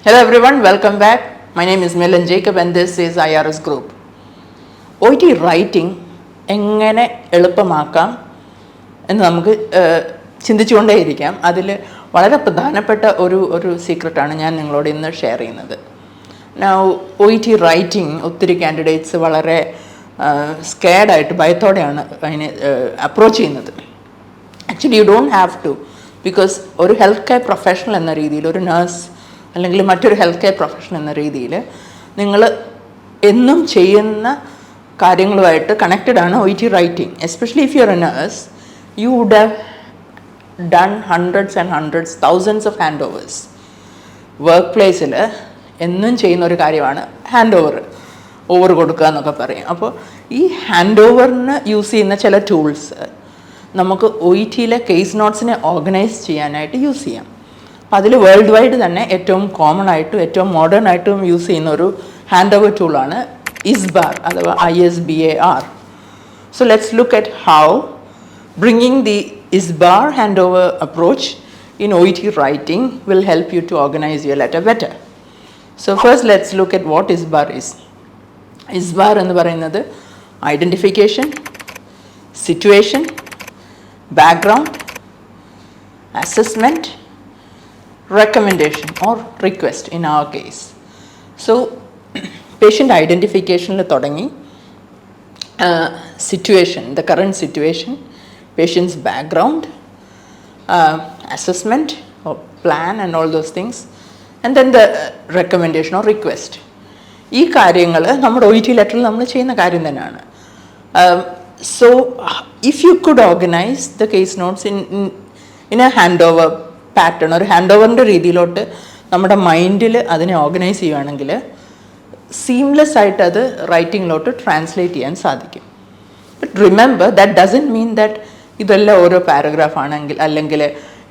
Hello everyone, welcome back. My name is Milan Jacob and this is IRS Group. OET Writing എങ്ങനെ എളുപ്പമാക്കാം എന്ന് നമുക്ക് ചിന്തിച്ചുകൊണ്ടേയിരിക്കാം. അതിൽ വളരെ പ്രധാനപ്പെട്ട ഒരു സീക്രട്ടാണ് ഞാൻ നിങ്ങളോട് ഇന്ന് ഷെയർ ചെയ്യുന്നത്. Now OET Writing ഒത്തിരി കാൻഡിഡേറ്റ്സ് വളരെ സ്കേർഡായിട്ട് ഭയത്തോടെയാണ് അതിനെ അപ്രോച്ച് ചെയ്യുന്നത്. Actually you don't have to, because ഒരു ഹെൽത്ത് കെയർ പ്രൊഫഷണൽ എന്ന രീതിയിൽ, ഒരു നഴ്സ് അല്ലെങ്കിൽ മറ്റൊരു ഹെൽത്ത് കെയർ പ്രൊഫഷണൽ എന്ന രീതിയിൽ നിങ്ങൾ എന്നും ചെയ്യുന്ന കാര്യങ്ങളുമായിട്ട് കണക്റ്റഡ് ആണ് OET writing. Especially if you are a nurse, you would have done hundreds and hundreds thousands of handovers. Work പ്ലേസിൽ എന്നും ചെയ്യുന്ന ഒരു കാര്യമാണ് ഹാൻഡ് ഓവർ കൊടുക്കുക എന്നൊക്കെ പറയും. അപ്പോൾ ഈ ഹാൻഡ് ഓവറിന് യൂസ് ചെയ്യുന്ന ചില ടൂൾസ് നമുക്ക് OETയിലെ കേസ് നോട്ട്സിനെ ഓർഗനൈസ് ചെയ്യാനായിട്ട് യൂസ് ചെയ്യാം. അപ്പോൾ അതിൽ വേൾഡ് വൈഡ് തന്നെ ഏറ്റവും കോമൺ ആയിട്ടും ഏറ്റവും മോഡേൺ ആയിട്ടും യൂസ് ചെയ്യുന്ന ഒരു ഹാൻഡ് ഓവർ ടൂളാണ് ISBAR അഥവാ ISBAR. So let's look at how bringing the ISBAR handover approach in OET writing will help you to organize your letter better. So first let's look at what ISBAR is. ISBAR എന്ന് പറയുന്നത് identification, situation, background, assessment, recommendation or request in our case. So patient identification le thodanggi, situation, the current situation, patient's background, assessment or plan and all those things, and then the recommendation or request. ഈ കാര്യങ്ങൾ നമ്മുടെ OET ലെറ്ററിൽ നമ്മൾ ചെയ്യുന്ന കാര്യം തന്നെയാണ്. So if you could organize the case notes in a handover pattern, ഒരു hand ഓവറിൻ്റെ രീതിയിലോട്ട് നമ്മുടെ മൈൻഡിൽ അതിനെ ഓർഗനൈസ് ചെയ്യുകയാണെങ്കിൽ സീംലെസ് ആയിട്ട് അത് റൈറ്റിങ്ങിലോട്ട് ട്രാൻസ്ലേറ്റ് ചെയ്യാൻ സാധിക്കും. But remember that doesn't mean that ഇതെല്ലാം ഓരോ പാരഗ്രാഫ് ആണെങ്കിൽ, അല്ലെങ്കിൽ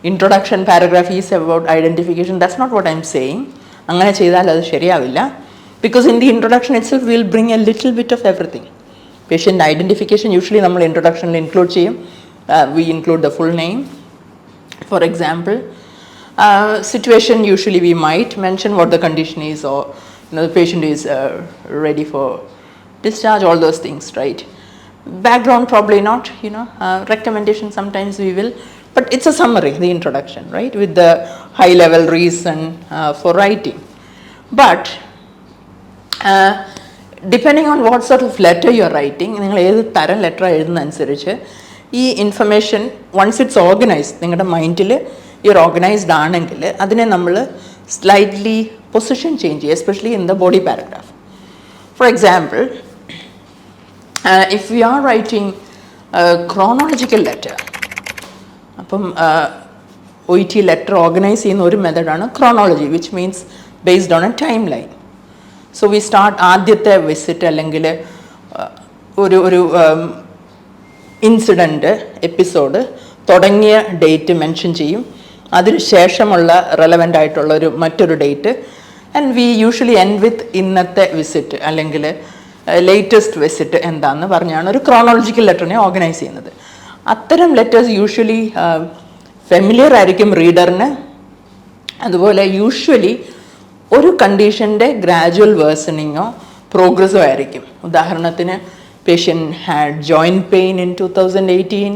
introduction paragraph is about identification. That's not what I'm saying. അങ്ങനെ ചെയ്താൽ അത് ശരിയാവില്ല. Because in the introduction itself will bring a little bit of everything. Patient identification usually നമ്മൾ ഇൻട്രൊഡക്ഷനിൽ ഇൻക്ലൂഡ് ചെയ്യും. We include the full name. For example, situation, usually we might mention what the condition is, or the patient is ready for discharge, all those things, right? Background probably not, recommendation sometimes we will, but it's a summary, the introduction, right, with the high level reason for writing. But depending on what sort of letter you are writing, ningal edu taram letter ezhudunna anusariche ഈ information once it's organized, നിങ്ങളുടെ മൈൻഡിൽ ഈ organized ആണെങ്കിൽ അതിനെ നമ്മൾ slightly position change ചെയ്യുക, especially in the body paragraph. For example, if you are writing chronological letter, അപ്പം OET letter organize ചെയ്യുന്ന ഒരു മെത്തഡാണ് chronology, which means based on a time line. So we start ആദ്യത്തെ visit അല്ലെങ്കിൽ ഒരു incident episode തുടങ്ങിയ date mention ചെയ്യും, അതിന് ശേഷമുള്ള റെലവൻ്റ് ആയിട്ടുള്ള മറ്റൊരു date, and we usually end with ഇന്നത്തെ വിസിറ്റ് അല്ലെങ്കിൽ ലേറ്റസ്റ്റ് വിസിറ്റ് എന്താണെന്ന് പറഞ്ഞാണ് ഒരു ക്രോണോളജിക്കൽ ലെറ്ററിനെ ഓർഗനൈസ് ചെയ്യുന്നത്. അത്തരം ലെറ്റേഴ്സ് യൂഷ്വലി ഫെമിലിയർ ആയിരിക്കും റീഡറിന്. അതുപോലെ യൂഷ്വലി ഒരു കണ്ടീഷൻ്റെ ഗ്രാജുവൽ വേഴ്സണിങ്ങോ പ്രോഗ്രസ്സോ ആയിരിക്കും. ഉദാഹരണത്തിന്, patient had joint pain in 2018,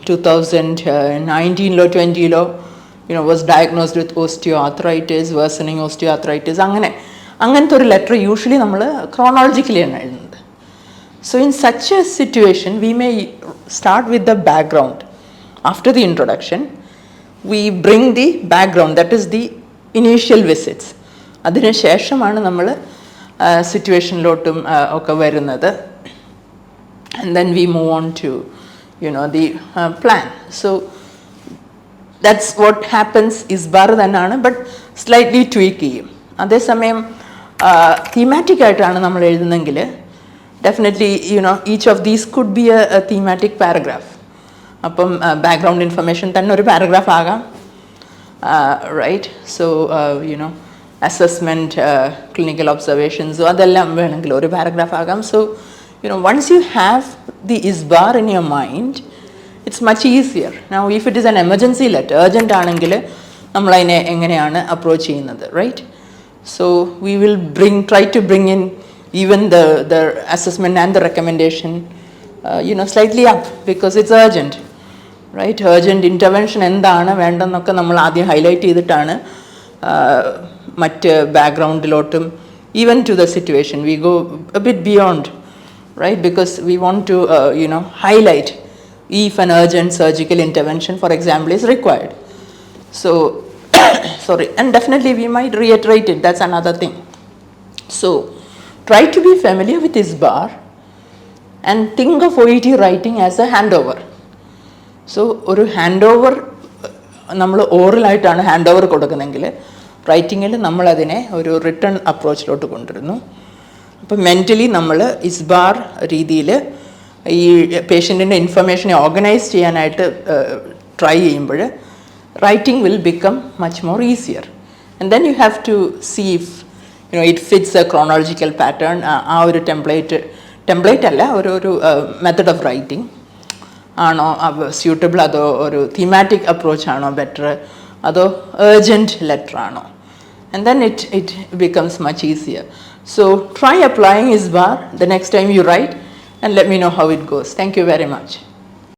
2019 lo 20 lo was diagnosed with osteoarthritis, worsening osteoarthritis. അങ്ങനത്തെ ഒരു ലെറ്റർ യൂഷ്വലി നമ്മൾ ക്രോണോളജിക്കലിയാണ് എഴുതുന്നത്. So in such a situation we may start with the background. After the introduction we bring the background, that is the initial visits. അതിന് ശേഷമാണ് നമ്മൾ സിറ്റുവേഷനിലോട്ടും ഒക്കെ വരുന്നത്. And then we move on to the plan. So that's what happens. ISBAR തന്നെയാണ്, but slightly tweak ചെയ്യും. അതേസമയം thematic ആയിട്ടാണ് നമ്മൾ എഴുതുന്നെങ്കിൽ definitely each of these could be a thematic paragraph. അപ്പം ബാക്ക്ഗ്രൗണ്ട് ഇൻഫർമേഷൻ തന്നെ ഒരു പാരഗ്രാഫ് ആകാം, right? So assessment, clinical observations, അതെല്ലാം വേണമെങ്കിൽ ഒരു പാരഗ്രാഫ് ആകാം. So once you have the ISBAR in your mind, it's much easier. Now if it is an emergency letter, urgent ആണെങ്കിൽ നമ്മളതിനെ എങ്ങനെയാണ് അപ്രോച്ച് ചെയ്യുന്നത്, right? So we will try to bring in even the assessment and the recommendation, slightly up because it's urgent, right? Urgent intervention എന്താണ് വേണ്ടെന്നൊക്കെ നമ്മൾ ആദ്യം highlight ചെയ്തിട്ടാണ് മറ്റ് ബാക്ക്ഗ്രൗണ്ടിലോട്ടും even to the situation we go a bit beyond, right? Because we want to highlight if an urgent surgical intervention, for example, is required. So sorry, and definitely we might reiterate it, that's another thing. So try to be familiar with ISBAR and think of OET writing as a handover. So ഒരു hand over നമ്മൾ ഓറലായിട്ടാണ് hand over കൊടുക്കുന്നതെങ്കിൽ റൈറ്റിങ്ങിൽ നമ്മളതിനെ ഒരു return അപ്രോച്ചിലോട്ട് കൊണ്ടുവരുന്നു. അപ്പോൾ mentally നമ്മൾ ISBAR രീതിയിൽ ഈ പേഷ്യൻറ്റിൻ്റെ ഇൻഫർമേഷനെ organise ചെയ്യാനായിട്ട് ട്രൈ ചെയ്യുമ്പോൾ writing will become much more easier. And then you have to see if it fits a chronological pattern, ആ ഒരു ടെംപ്ലേറ്റ് അല്ല, ഒരു മെത്തഡ് ഓഫ് റൈറ്റിംഗ് ആണോ സ്യൂട്ടബിൾ, അതോ ഒരു തീമാറ്റിക് അപ്രോച്ച് ആണോ ബെറ്റർ, അതോ ഏർജൻറ്റ് ലെറ്റർ ആണോ, and then it becomes much easier. So try applying ISBAR the next time you write and let me know how it goes. Thank you very much.